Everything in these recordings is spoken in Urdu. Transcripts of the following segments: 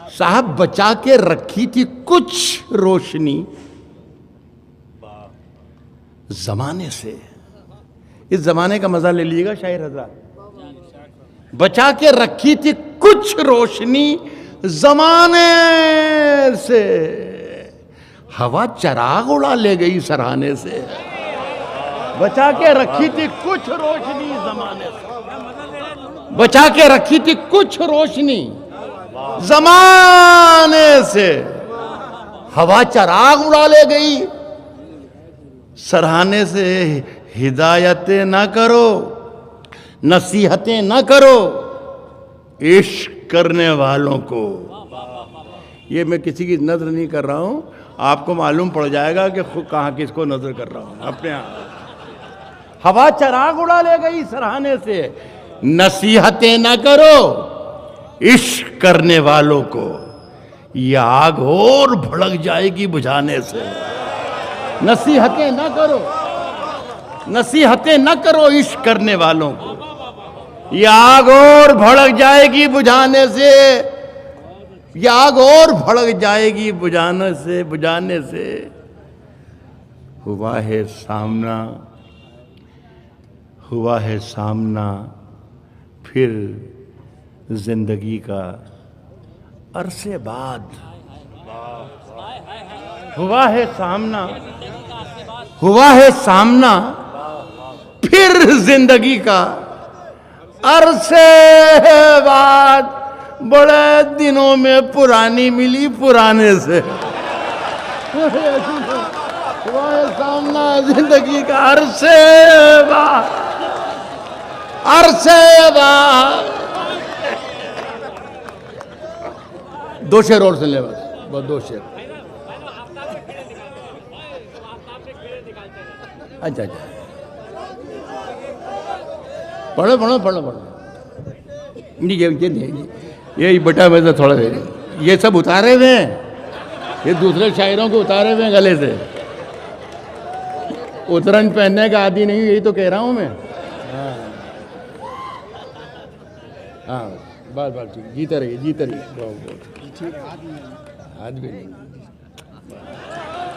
صاحب بچا کے رکھی تھی کچھ روشنی زمانے سے. اس زمانے کا مزہ لے لیجیے گا شاعر حضرات. بچا کے رکھی تھی کچھ روشنی زمانے سے, ہوا چراغ اڑا لے گئی سرہانے سے. بچا کے رکھی تھی کچھ روشنی زمانے سے, بچا کے رکھی تھی کچھ روشنی زمانے سے, ہوا چراغ اڑا لے گئی سرہانے سے. ہدایتیں نہ کرو, نصیحتیں نہ کرو عشق کرنے والوں کو. یہ میں کسی کی نظر نہیں کر رہا ہوں, آپ کو معلوم پڑ جائے گا کہ خود کہاں کس کو نظر کر رہا ہوں اپنے آپ. ہوا چراغ اڑا لے گئی سرہانے سے, نصیحتیں نہ کرو عشق کرنے والوں کو, یہ آگ اور بھڑک جائے گی بجھانے سے. نصیحتیں نہ کرو, نصیحتیں نہ کرو عشق کرنے والوں کو, یہ آگ اور بھڑک جائے گی بجھانے سے. یہ آگ اور بھڑک جائے گی بجھانے سے. ہوا ہے سامنا, ہوا ہے سامنا پھر زندگی کا عرصے بعد. ہوا ہے سامنا, ہوا ہے سامنا پھر زندگی کا عرصے بعد. بڑے دنوں میں پرانی ملی پرانے سے. ہوا ہے سامنا زندگی کا عرصے بعد, عرصے بعد. دو شعر اور سن لے بس دو شعر. اچھا اچھا پڑھو پڑھو پڑھو پڑھو. یہ بٹا میں سے تھوڑا دیر یہ سب اتارے ہوئے ہیں, یہ دوسرے شاعروں کو اتارے ہوئے ہیں گلے سے. اترن پہننے کا عادی نہیں, یہی تو کہہ رہا ہوں میں. ہاں بس بس ٹھیک, جیتے رہیے جیتے رہیے. ہاتھ بھی نہیں,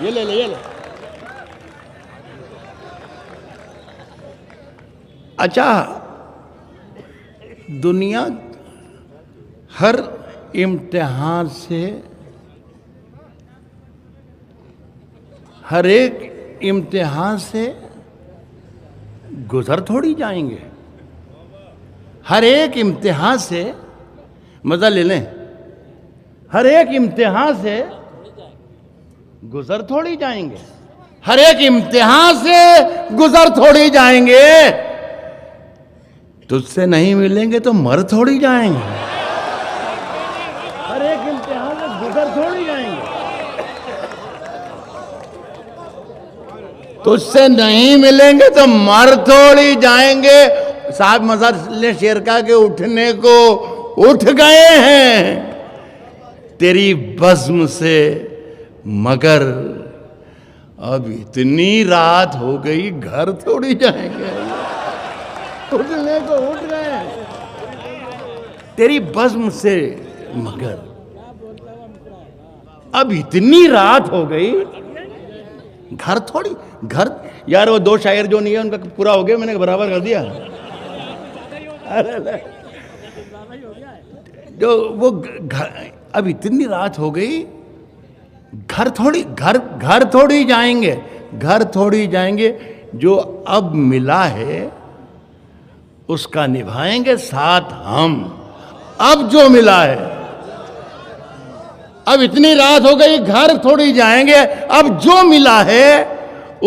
یہ لے لے یہ لے. اچھا, دنیا ہر امتحان سے, ہر ایک امتحان سے گزر تھوڑی جائیں گے. ہر ایک امتحان سے, مزہ لے لیں, ہر ایک امتحان سے گزر تھوڑی جائیں گے. ہر ایک امتحان سے گزر تھوڑی جائیں گے. تجھ سے نہیں ملیں گے تو مر تھوڑی جائیں گے. ہر ایک امتحان سے گزر تھوڑی جائیں گے. تجھ سے نہیں ملیں گے تو مر تھوڑی جائیں گے. صاحب مزہ لے شعر کا کہ اٹھنے کو اٹھ گئے ہیں تیری بزم سے, مگر اب اتنی رات ہو گئی گھر تھوڑی جائیں گے. اٹھنے کو اٹھ گئے ہیں تیری بزم سے, مگر اب اتنی رات ہو گئی گھر تھوڑی. گھر یار وہ دو شاعر جو نہیں ہے ان کا پورا ہو گیا, میں نے برابر کر دیا. جو وہ اب اتنی رات ہو گئی گھر تھوڑی جائیں گے. گھر تھوڑی جائیں گے. جو اب ملا ہے اس کا نبھائیں گے ساتھ ہم. اب جو ملا ہے, اب اتنی رات ہو گئی گھر تھوڑی جائیں گے, اب جو ملا ہے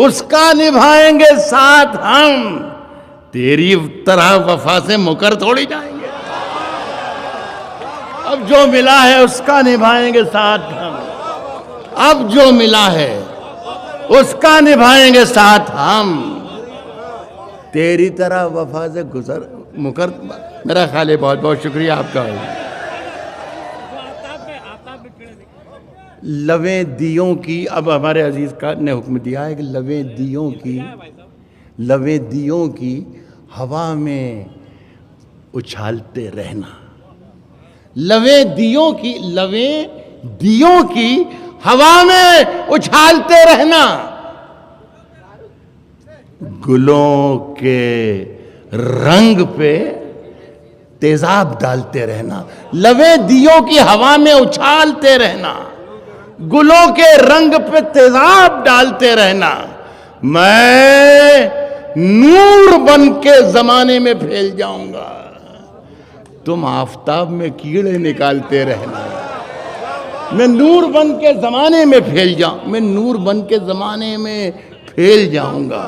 اس کا نبھائیں گے ساتھ ہم. تیری طرح وفا سے مکر تھوڑی جائیں گے. اب جو ملا ہے اس کا نبھائیں گے ساتھ ہم. اب جو ملا ہے اس کا نبھائیں گے ساتھ ہم. تیری طرح وفا سے گزر مکر. میرا خیال ہے بہت بہت شکریہ آپ کا. لویں دیوں کی, اب ہمارے عزیز کا نے حکم دیا ہے کہ لویں دیوں کی ہوا میں اچھالتے رہنا. لویں دیوں کی ہوا میں اچھالتے رہنا، گلوں کے رنگ پہ تیزاب ڈالتے رہنا، لویں دیوں کی ہوا میں اچھالتے رہنا، گلوں کے رنگ پہ تیزاب ڈالتے رہنا، میں نور بن کے زمانے میں پھیل جاؤں گا، تم آفتاب میں کیڑے نکالتے رہنا، میں نور بن کے زمانے میں پھیل جاؤں گا،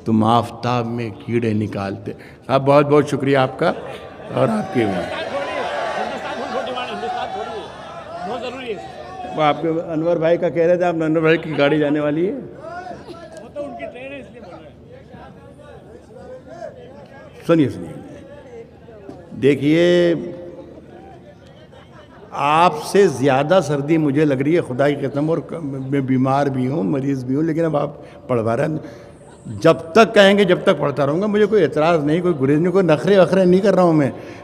تم آفتاب میں کیڑے نکالتے۔ صاحب بہت بہت شکریہ آپ کا اور آپ کے بھی۔ وہ آپ کے انور بھائی کا کہہ رہے تھے، آپ انور بھائی کی گاڑی جانے والی ہے، سنیے دیکھیے، آپ سے زیادہ سردی مجھے لگ رہی ہے خدا کی قسم، اور میں بیمار بھی ہوں، مریض بھی ہوں، لیکن اب آپ پڑھوا رہے ہیں، جب تک کہیں گے جب تک پڑھتا رہوں گا، مجھے کوئی اعتراض نہیں، کوئی گریز نہیں، کوئی نخرے وخرے نہیں کر رہا ہوں،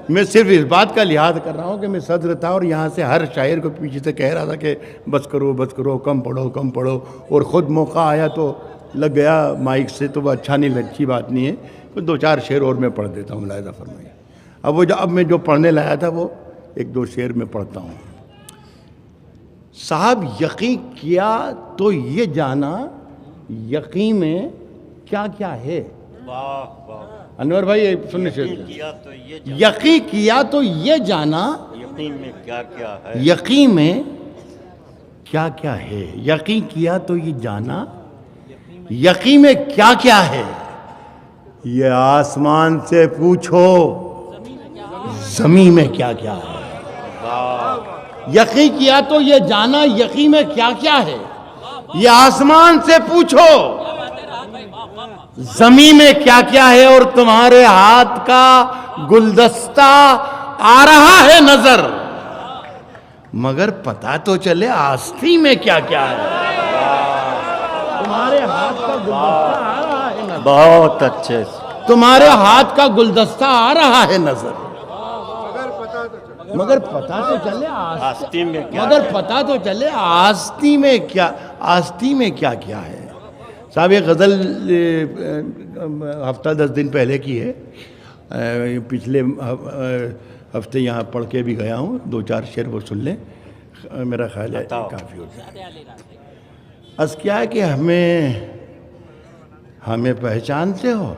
میں صرف اس بات کا لحاظ کر رہا ہوں کہ میں صدر تھا اور یہاں سے ہر شاعر کو پیچھے سے کہہ رہا تھا کہ بس کرو، کم پڑھو، اور خود موقع آیا تو لگ گیا مائک سے، تو وہ اچھی بات نہیں ہے، کوئی 2-4 شعر اور میں پڑھ دیتا ہوں، ملاحظہ فرمائیے۔ اب میں جو پڑھنے لایا تھا وہ 1-2 شعر میں پڑھتا ہوں۔ صاحب یقین کیا تو یہ جانا، یقین میں کیا کیا ہے۔ انور بھائی سننے سے، یقین کیا تو یہ جانا، یقین میں کیا کیا ہے، یقین میں کیا کیا ہے، یقین کیا تو یہ جانا، یقین میں کیا کیا ہے، یہ آسمان سے پوچھو زمین میں کیا کیا ہے۔ یقین کیا تو یہ جانا، یقین میں کیا کیا ہے، یہ آسمان سے پوچھو زمین میں کیا کیا ہے، اور تمہارے ہاتھ کا گلدستہ آ رہا ہے نظر، مگر پتہ تو چلے آستی میں کیا کیا ہے۔ تمہارے ہاتھ کا گلدستہ آ رہا ہے نظر، بہت اچھے، تمہارے ہاتھ کا گلدستہ آ رہا ہے نظر، مگر پتہ تو چلے آستی میں کیا، مگر پتہ تو چلے آستی میں کیا کیا ہے۔ صاحب یہ غزل ہفتہ 10 دن پہلے کی ہے، پچھلے ہفتے یہاں پڑھ کے بھی گیا ہوں، 2-4 شعر وہ سن لیں، میرا خیال ہے کافی ہو جائے۔ عرض کیا ہے کہ ہمیں پہچانتے ہو،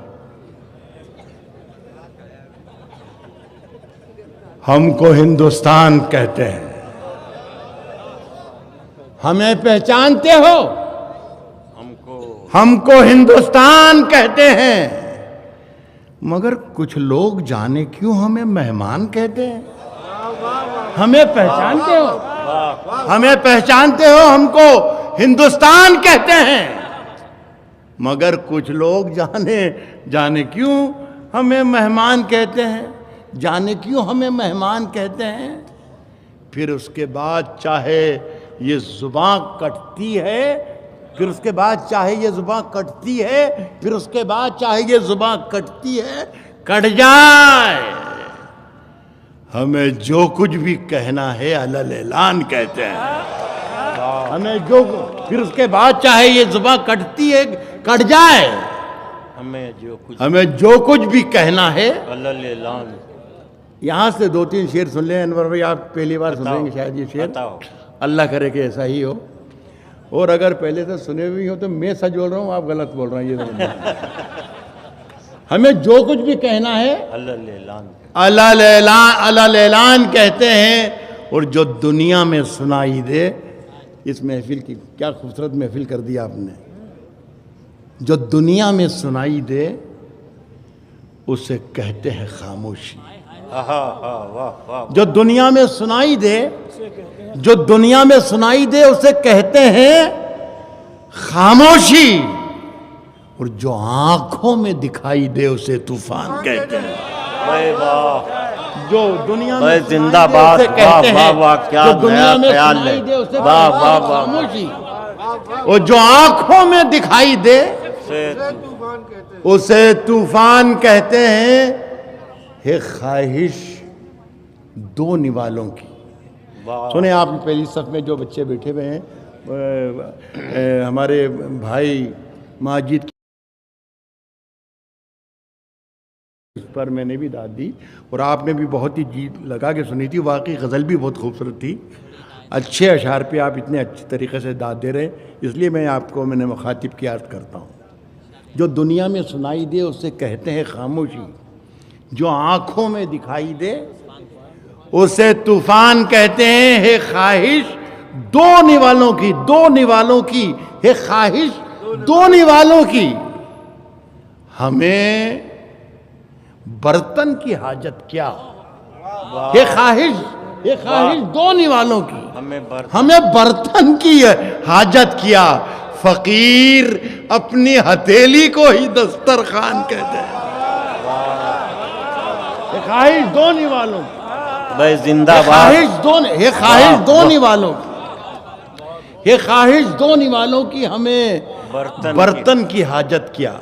ہم کو ہندوستان کہتے ہیں، ہمیں پہچانتے ہو، ہم کو ہندوستان کہتے ہیں، مگر کچھ لوگ جانے کیوں ہمیں مہمان کہتے ہیں۔ ہمیں پہچانتے ہو، ہم کو ہندوستان کہتے ہیں، مگر کچھ لوگ جانے کیوں ہمیں مہمان کہتے ہیں، جانے کیوں ہمیں مہمان کہتے ہیں۔ پھر اس کے بعد چاہے یہ زباں کٹتی ہے، کٹ جائے، ہمیں جو کچھ بھی کہنا ہے علل اعلان کہتے ہیں، پھر اس کے بعد چاہے یہ زباں کٹتی ہے، کٹ جائے، ہمیں جو کچھ بھی کہنا ہے علل اعلان۔ یہاں سے 2-3 شعر سن لیں انور بھائی، آپ پہلی بار سنیں گے شاید یہ شعر، اللہ کرے کہ ایسا ہی ہو، اور اگر پہلے سے سنے ہوئی ہو تو میں سچ بول رہا ہوں، آپ غلط بول رہے ہیں، یہ ہمیں جو کچھ بھی کہنا ہے علل اعلان کہتے ہیں، اور جو دنیا میں سنائی دے، اس محفل کی کیا خوبصورت محفل کر دی آپ نے، جو دنیا میں سنائی دے اسے کہتے ہیں خاموشی، جو دنیا میں سنائی دے اسے کہتے ہیں خاموشی، اور جو آنکھوں میں دکھائی دے اسے طوفان کہتے ہیں۔ جو دنیا میں زندہ باد، کیا نیا خیال ہے، خاموشی، اور جو آنکھوں میں دکھائی دے اسے طوفان کہتے ہیں۔ ہے خواہش دو نوالوں کی. سنیں آپ پہلی صف میں جو بچے بیٹھے ہوئے ہیں ہمارے بھائی ماجد اس پر میں نے بھی داد دی اور آپ نے بھی بہت ہی جی لگا کے سنی تھی. واقعی غزل بھی بہت خوبصورت تھی. اچھے اشعار پہ آپ اتنے اچھے طریقے سے داد دے رہے ہیں, اس لیے میں آپ کو میں نے مخاطب کی عرض کرتا ہوں. جو دنیا میں سنائی دے اسے کہتے ہیں خاموشی, جو آنکھوں میں دکھائی دے اسے طوفان کہتے ہیں. ہے خواہش دو نوالوں کی, دو نوالوں کی ہے خواہش دو نوالوں کی. ہمیں برتن کی حاجت کیا, یہ خواہش دو نوالوں کی, ہمیں برتن کی حاجت کیا. فقیر اپنی ہتھیلی کو ہی دسترخوان کہتے ہیں. یہ خواہش دو نوالوں کی بھائی زندہ باد. یہ خواہش دو نوالوں کی, یہ خواہش دو نوالوں کی. ہمیں برتن کی حاجت کیا.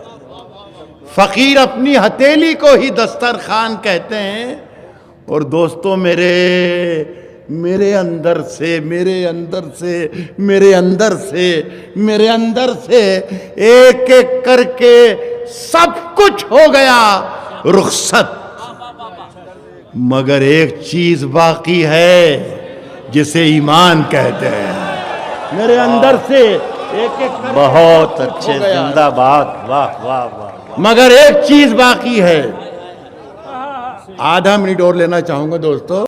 فقیر اپنی ہتھیلی کو ہی دسترخوان کہتے ہیں. اور دوستو میرے اندر سے ایک ایک کر کے سب کچھ ہو گیا رخصت, مگر ایک چیز باقی ہے جسے ایمان کہتے ہیں. میرے اندر سے ایک ایک کر کے بہت اچھے, زندہ باد. واہ واہ واہ. مگر ایک چیز باقی ہے. آدھا منٹ اور لینا چاہوں گا دوستو.